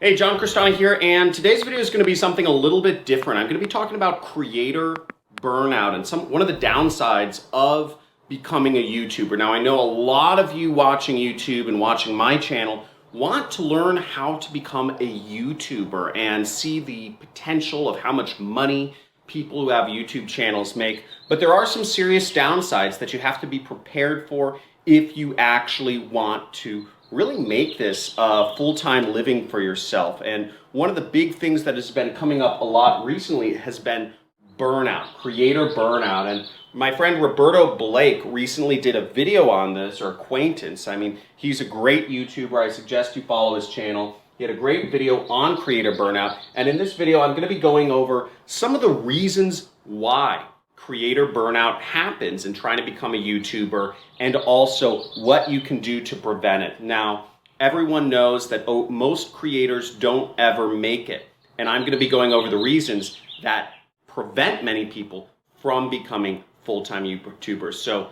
Hey, John Cristani here, and today's video is going to be something a little bit different. I'm going to be talking about creator burnout and one of the downsides of becoming a YouTuber. Now, I know a lot of you watching YouTube and watching my channel want to learn how to become a YouTuber and see the potential of how much money people who have YouTube channels make, but there are some serious downsides that you have to be prepared for if you actually want to really make this a full-time living for yourself. And one of the big things that has been coming up a lot recently has been burnout, creator burnout. And my friend Roberto Blake recently did a video on this, or acquaintance. I mean, he's a great YouTuber. I suggest you follow his channel. He had a great video on creator burnout. And in this video, I'm going to be going over some of the reasons why creator burnout happens in trying to become a YouTuber, and also what you can do to prevent it. Now, everyone knows that most creators don't ever make it, and I'm going to be going over the reasons that prevent many people from becoming full-time YouTubers. So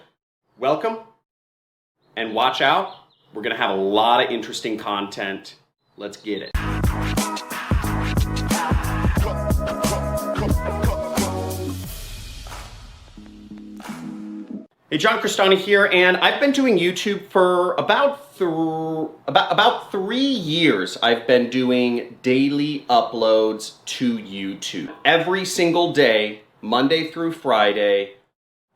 welcome, and watch out. We're going to have a lot of interesting content. Let's get it. Hey, John Cristani here, and I've been doing YouTube for about 3 years. I've been doing daily uploads to YouTube every single day, Monday through Friday,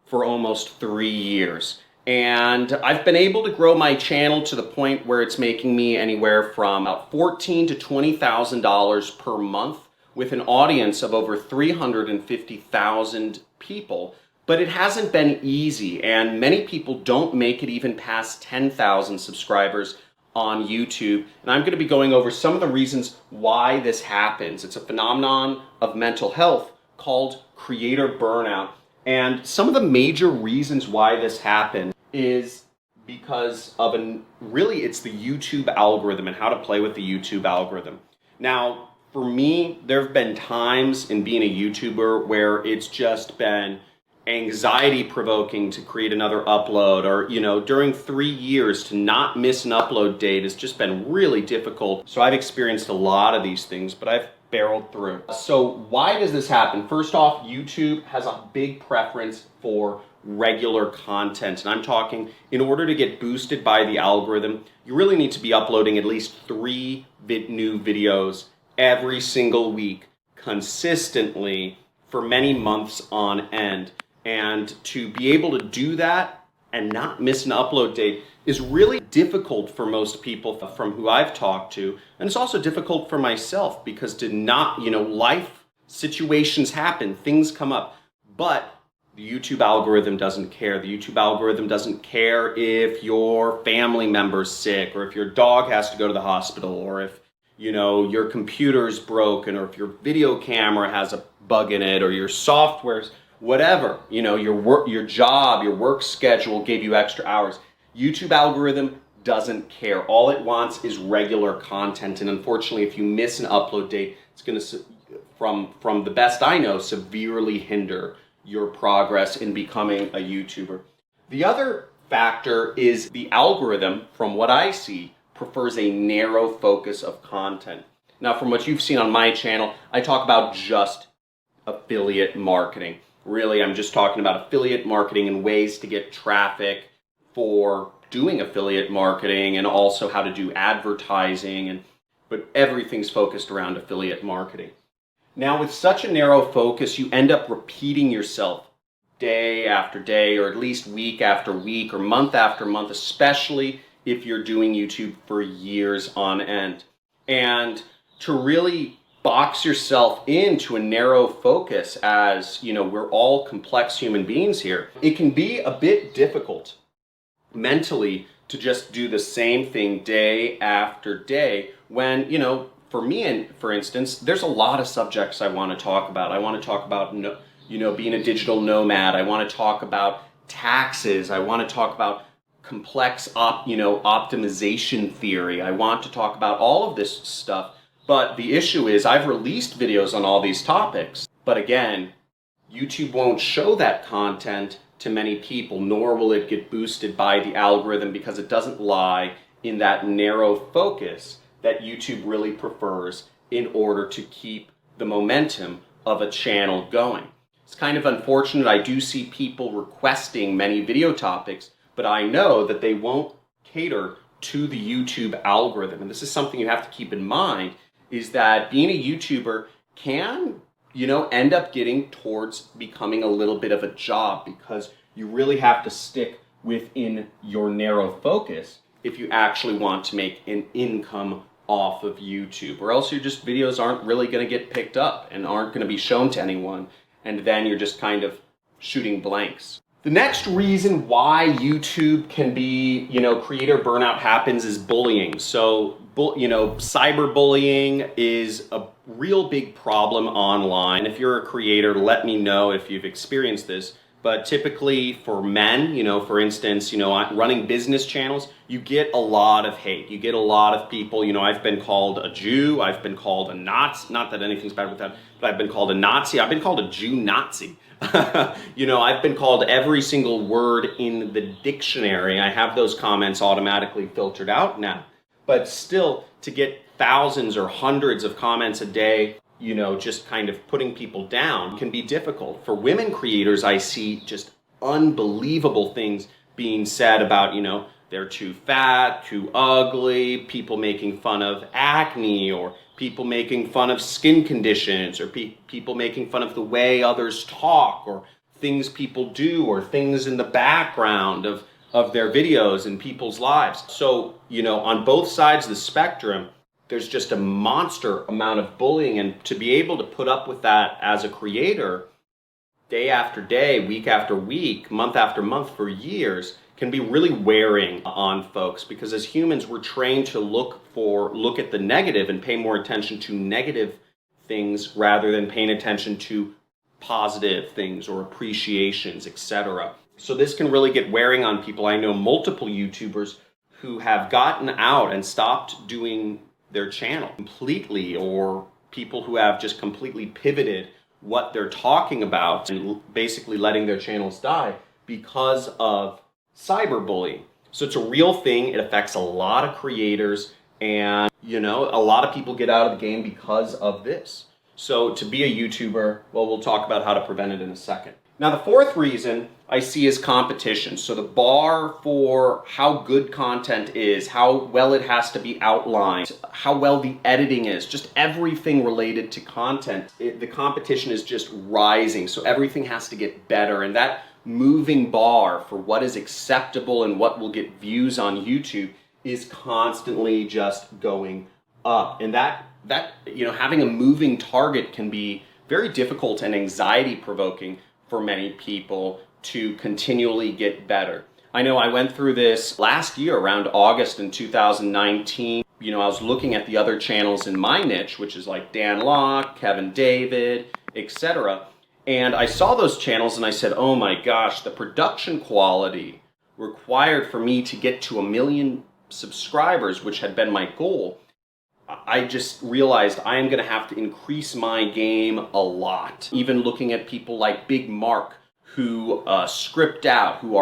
for almost 3 years. And I've been able to grow my channel to the point where it's making me anywhere from about $14,000 to $20,000 per month, with an audience of over 350,000 people. But it hasn't been easy, and many people don't make it even past 10,000 subscribers on YouTube. And I'm going to be going over some of the reasons why this happens. It's a phenomenon of mental health called creator burnout. And some of the major reasons why this happens is because of really it's the YouTube algorithm and how to play with the YouTube algorithm. Now, for me, there have been times in being a YouTuber where it's just been anxiety provoking to create another upload, or during 3 years to not miss an upload date has just been really difficult. So I've experienced a lot of these things, but I've barreled through. So why does this happen? First off, YouTube has a big preference for regular content, and I'm talking in order to get boosted by the algorithm, you really need to be uploading at least 3 new videos every single week consistently for many months on end. And to be able to do that and not miss an upload date is really difficult for most people from who I've talked to. And it's also difficult for myself because life situations happen, things come up. But the YouTube algorithm doesn't care. The YouTube algorithm doesn't care if your family member's sick, or if your dog has to go to the hospital, or if your computer's broken, or if your video camera has a bug in it, or your software's whatever, your job, your work schedule gave you extra hours. YouTube algorithm doesn't care. All it wants is regular content. And unfortunately, if you miss an upload date, it's going to, from the best I know, severely hinder your progress in becoming a YouTuber. The other factor is the algorithm, from what I see, prefers a narrow focus of content. Now, from what you've seen on my channel, I talk about just affiliate marketing. Really, I'm just talking about affiliate marketing and ways to get traffic for doing affiliate marketing, and also how to do advertising, but everything's focused around affiliate marketing. Now, with such a narrow focus, you end up repeating yourself day after day, or at least week after week, or month after month, especially if you're doing YouTube for years on end. And to really box yourself into a narrow focus, as we're all complex human beings here, it can be a bit difficult mentally to just do the same thing day after day when, for me, and for instance, there's a lot of subjects I want to talk about. I want to talk about being a digital nomad. I want to talk about taxes. I want to talk about complex optimization theory. I want to talk about all of this stuff. But the issue is I've released videos on all these topics, but again, YouTube won't show that content to many people, nor will it get boosted by the algorithm, because it doesn't lie in that narrow focus that YouTube really prefers in order to keep the momentum of a channel going. It's kind of unfortunate. I do see people requesting many video topics, but I know that they won't cater to the YouTube algorithm. And this is something you have to keep in mind, is that being a YouTuber can, end up getting towards becoming a little bit of a job, because you really have to stick within your narrow focus if you actually want to make an income off of YouTube, or else your videos aren't really going to get picked up and aren't going to be shown to anyone, and then you're just kind of shooting blanks. The next reason why YouTube can be, creator burnout happens is bullying. So, cyberbullying is a real big problem online. If you're a creator, let me know if you've experienced this. But typically for men, for instance, running business channels, you get a lot of hate. You get a lot of people, I've been called a Jew, I've been called a Nazi, not that anything's bad with that, but I've been called a Nazi, I've been called a Jew Nazi. I've been called every single word in the dictionary. I have those comments automatically filtered out now. But still, to get thousands or hundreds of comments a day, just kind of putting people down can be difficult. For women creators, I see just unbelievable things being said about, they're too fat, too ugly, people making fun of acne, or people making fun of skin conditions, or people making fun of the way others talk, or things people do, or things in the background of their videos and people's lives. So, on both sides of the spectrum, there's just a monster amount of bullying, and to be able to put up with that as a creator, day after day, week after week, month after month for years, can be really wearing on folks, because as humans, we're trained to look at the negative and pay more attention to negative things rather than paying attention to positive things or appreciations, etc. So this can really get wearing on people. I know multiple YouTubers who have gotten out and stopped doing their channel completely, or people who have just completely pivoted what they're talking about and basically letting their channels die because of cyberbullying. So it's a real thing. It affects a lot of creators, and a lot of people get out of the game because of this. So to be a YouTuber, well, we'll talk about how to prevent it in a second. Now, the fourth reason I see is competition. So the bar for how good content is, how well it has to be outlined, how well the editing is, just everything related to content, the competition is just rising. So everything has to get better. And that moving bar for what is acceptable and what will get views on YouTube is constantly just going up. And that having a moving target can be very difficult and anxiety provoking for many people to continually get better. I know I went through this last year around August in 2019. I was looking at the other channels in my niche, which is like Dan Locke, Kevin David, etc. And I saw those channels and I said, oh my gosh, the production quality required for me to get to 1 million subscribers, which had been my goal, I just realized I am going to have to increase my game a lot. Even looking at people like Big Mark, who script out, who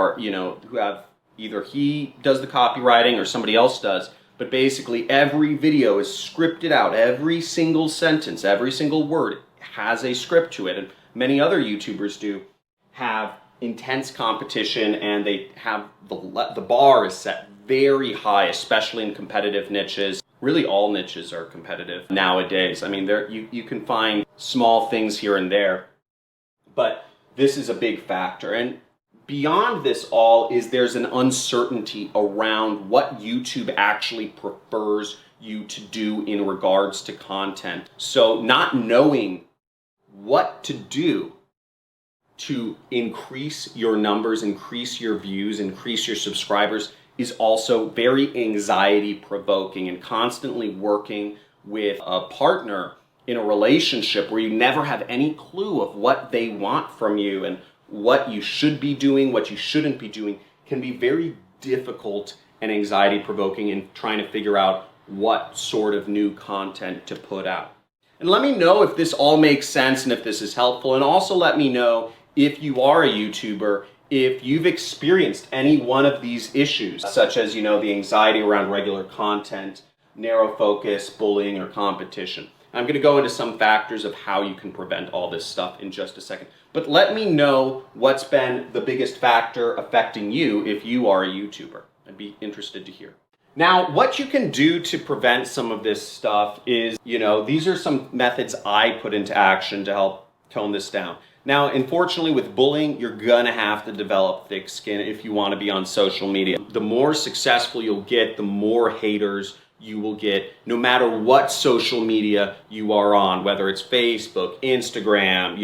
have either he does the copywriting or somebody else does, but basically every video is scripted out. Every single sentence, every single word has a script to it. And many other YouTubers do have intense competition, and they have the bar is set very high, especially in competitive niches. Really, all niches are competitive nowadays. I mean, you can find small things here and there, but this is a big factor. And beyond this all is there's an uncertainty around what YouTube actually prefers you to do in regards to content. So not knowing what to do to increase your numbers, increase your views, increase your subscribers is also very anxiety provoking, and constantly working with a partner in a relationship where you never have any clue of what they want from you and what you should be doing, what you shouldn't be doing, can be very difficult and anxiety provoking in trying to figure out what sort of new content to put out. And let me know if this all makes sense and if this is helpful, and also let me know if you are a YouTuber, if you've experienced any one of these issues, such as, the anxiety around regular content, narrow focus, bullying, or competition. I'm going to go into some factors of how you can prevent all this stuff in just a second. But let me know what's been the biggest factor affecting you if you are a YouTuber. I'd be interested to hear. Now, what you can do to prevent some of this stuff is, these are some methods I put into action to help tone this down. Now, unfortunately, with bullying, you're gonna have to develop thick skin if you want to be on social media. The more successful you'll get, the more haters you will get, no matter what social media you are on, whether it's Facebook, Instagram,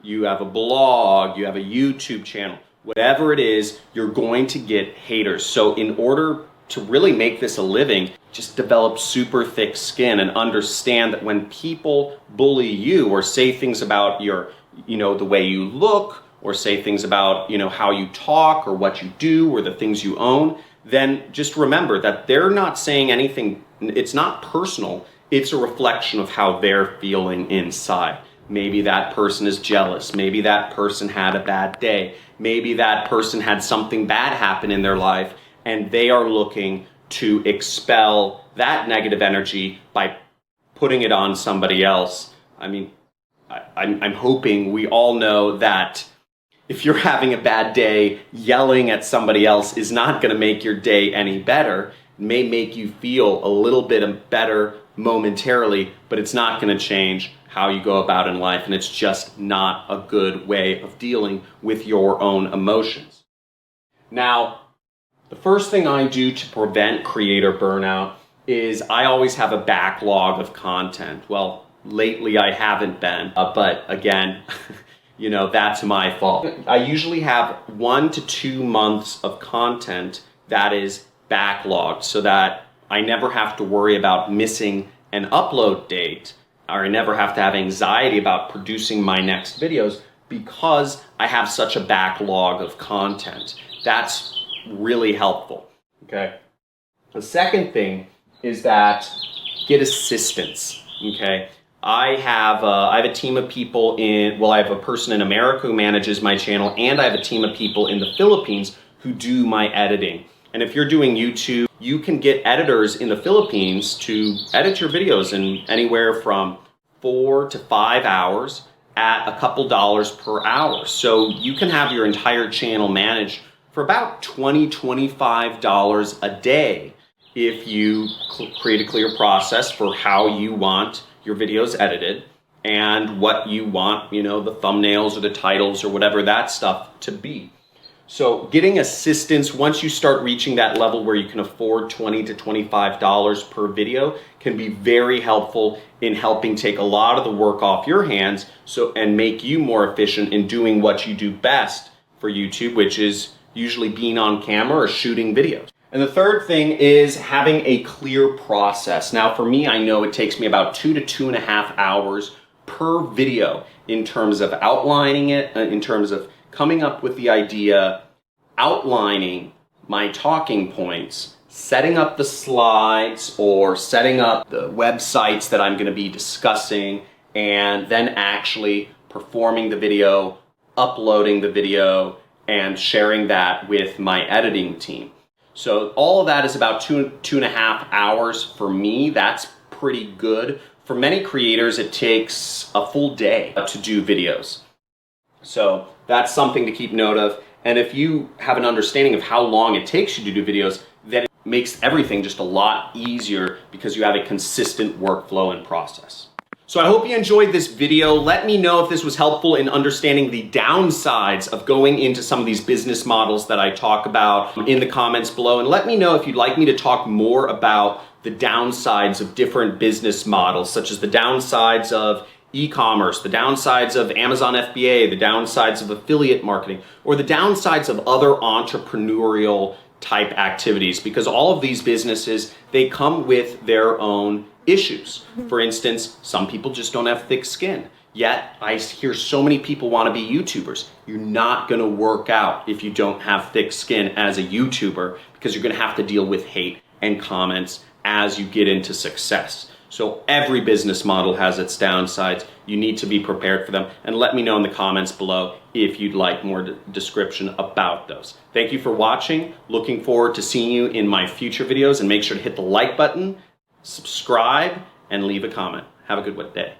you have a blog, you have a YouTube channel, whatever it is, you're going to get haters. So in order to really make this a living, just develop super thick skin and understand that when people bully you or say things about your the way you look, or say things about, how you talk or what you do or the things you own, then just remember that they're not saying anything, it's not personal, it's a reflection of how they're feeling inside. Maybe that person is jealous, maybe that person had a bad day, maybe that person had something bad happen in their life, and they are looking to expel that negative energy by putting it on somebody else. I'm hoping we all know that if you're having a bad day, yelling at somebody else is not going to make your day any better. It may make you feel a little bit better momentarily, but it's not going to change how you go about in life, and it's just not a good way of dealing with your own emotions. Now, the first thing I do to prevent creator burnout is I always have a backlog of content. Well, lately I haven't been, but again, that's my fault. I usually have 1 to 2 months of content that is backlogged so that I never have to worry about missing an upload date, or I never have to have anxiety about producing my next videos because I have such a backlog of content. That's really helpful, okay? The second thing is that get assistance, okay? I have a team of people I have a person in America who manages my channel, and I have a team of people in the Philippines who do my editing. And if you're doing YouTube, you can get editors in the Philippines to edit your videos in anywhere from 4 to 5 hours at a couple dollars per hour. So you can have your entire channel managed for about $20, $25 a day if you create a clear process for how you want your videos edited and what you want, the thumbnails or the titles or whatever that stuff to be. So getting assistance, once you start reaching that level where you can afford $20 to $25 per video, can be very helpful in helping take a lot of the work off your hands and make you more efficient in doing what you do best for YouTube, which is usually being on camera or shooting videos. And the third thing is having a clear process. Now for me, I know it takes me about 2 to 2.5 hours per video in terms of outlining it, in terms of coming up with the idea, outlining my talking points, setting up the slides or setting up the websites that I'm going to be discussing, and then actually performing the video, uploading the video, and sharing that with my editing team. So all of that is about 2.5 hours for me. That's pretty good. For many creators, it takes a full day to do videos. So that's something to keep note of. And if you have an understanding of how long it takes you to do videos, then it makes everything just a lot easier because you have a consistent workflow and process. So I hope you enjoyed this video. Let me know if this was helpful in understanding the downsides of going into some of these business models that I talk about in the comments below. And let me know if you'd like me to talk more about the downsides of different business models, such as the downsides of e-commerce, the downsides of Amazon FBA, the downsides of affiliate marketing, or the downsides of other entrepreneurial type activities, because all of these businesses, they come with their own issues. For instance, some people just don't have thick skin. Yet I hear so many people want to be YouTubers. You're not going to work out if you don't have thick skin as a YouTuber, because you're going to have to deal with hate and comments as you get into success. So every business model has its downsides. You need to be prepared for them. And let me know in the comments below if you'd like more description about those. Thank you for watching. Looking forward to seeing you in my future videos, and make sure to hit the like button subscribe, and leave a comment. Have a good day.